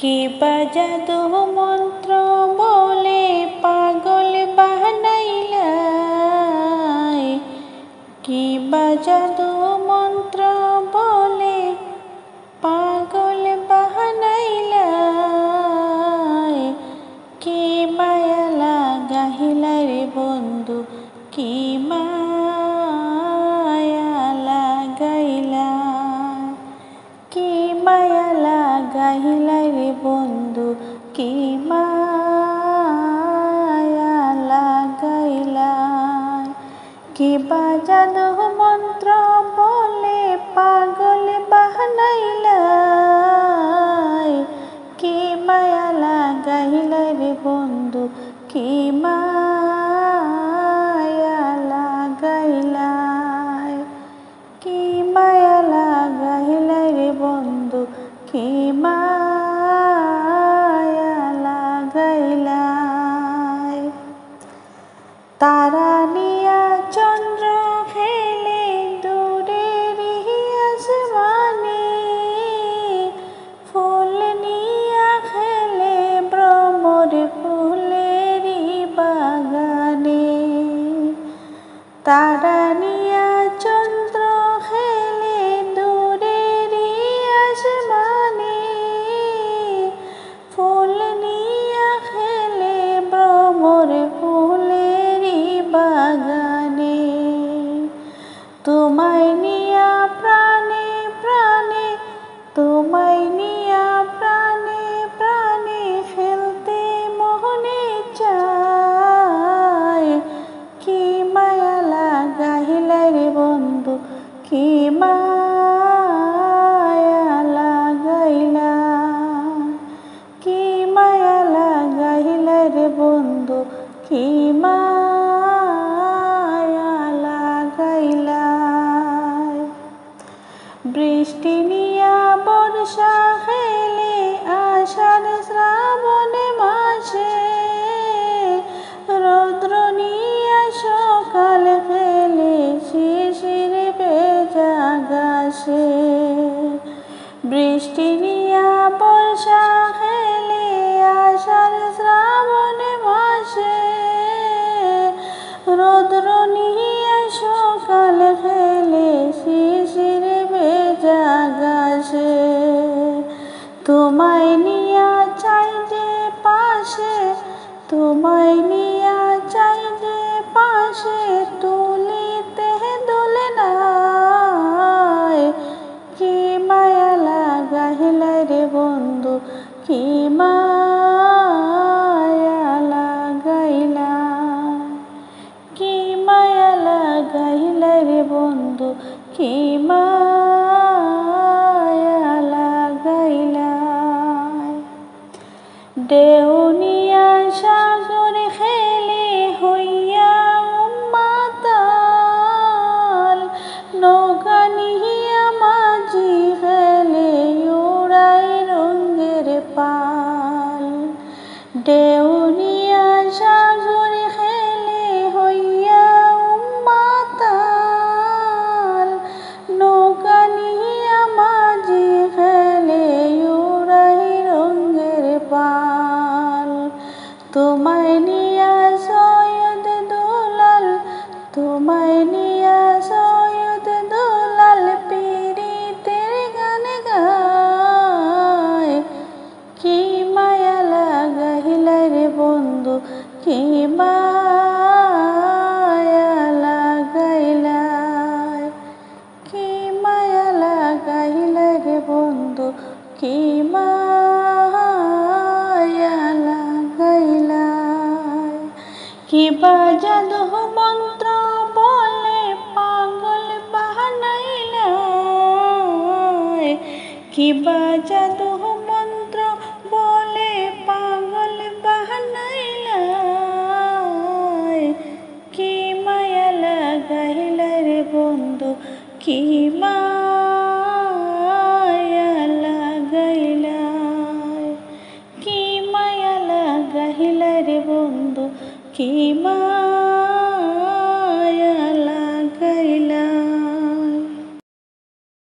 কিবা জাদু মন্ত্র বলে পাগল বানাইলা, কিবা জাদু মন্ত্র বলে পাগল বানাইলা, কি মায়া লাগাইলা রে বন্ধু, কি মায়া লাগাইলা, কি মায়া লাগাইলা রে বন্ধু, কি মায়া লাগাইলা। কিবা জাদু মন্ত্র বলে পাগল বানাইলা, কি মায়া লাগাইলা রে বন্ধু, কি মায়া লাগাইলা, কি মায়া লাগাইলা রে বন্ধু, কি মায়া লাগাইলা। তারা নিয়া চন্দ্র খেলে দূরের আসমানে, ফুল নিয়া খেলে ভ্রমর ফুলেরই বাগানে। তারা নিয়া চন্দ্র খেলে দূরের আসমানে, ফুল নিয়া খেলে ভ্রমর ফুলেরই বাগানে। তোমায় নিয়া প্রাণে প্রাণে, তোমায় নিয়া প্রাণে প্রাণে খেলতে মনে চায়, কি মায়া লাগাইলা রে বন্ধু, কি মায়া লাগাইলা, কি মায়া লাগাইলা রে বন্ধু, কি মায়া লাগাইলা। বৃষ্টি নিয়া বর্ষা খেলে আষাঢ় শ্রাবণ মাসে, রৌদ্র নিয়া সকাল খেলে শিশির ভেজা ঘাসে। বৃষ্টি নিয়া বর্ষা খেলে আষাঢ় শ্রাবণ মাসে, রৌদ্র নিয়া সকাল খেলে শিশির ভেজা ঘাসে। তোমায় নিয়া চাই যে পাশে, তোমায় নিয়া চাই যে পাশে, তুলিতে দোলনায়, কি মায়া লাগাইলা রে বন্ধু, কি মায়া লাগাইলা, কি মায়া লাগাইলা রে বন্ধু, কি মায়া লাগাইলা। ঢেউ নিয়া সাগর খেলে হইয়া উন্মাতাল, নৌকা নিয়া মাঝি খেলে উড়াই রঙের পাল। ঢেউ নিয়া সাগর খেলে হইয়া উন্মাতাল, নৌকা নিয়া মাঝি খেলে উড়াই রঙের পাল। তোমায় নিয়া সৈয়দ দুলাল, তোমায় নিয়া সৈয়দ দুলাল পীড়িতের গান গায়, কি মায়া লাগাইলা রে বন্ধু, কি মায়া লাগাইলা, কি মায়া লাগাইলা রে বন্ধু, কি মায়া লাগাইলা। কিবা জাদু মন্ত্র বলে পাগল বানাইলা, কিবা জাদু মন্ত্র বলে পাগল বানাইলা, কি মায়া লাগাইলা রে বন্ধু, কি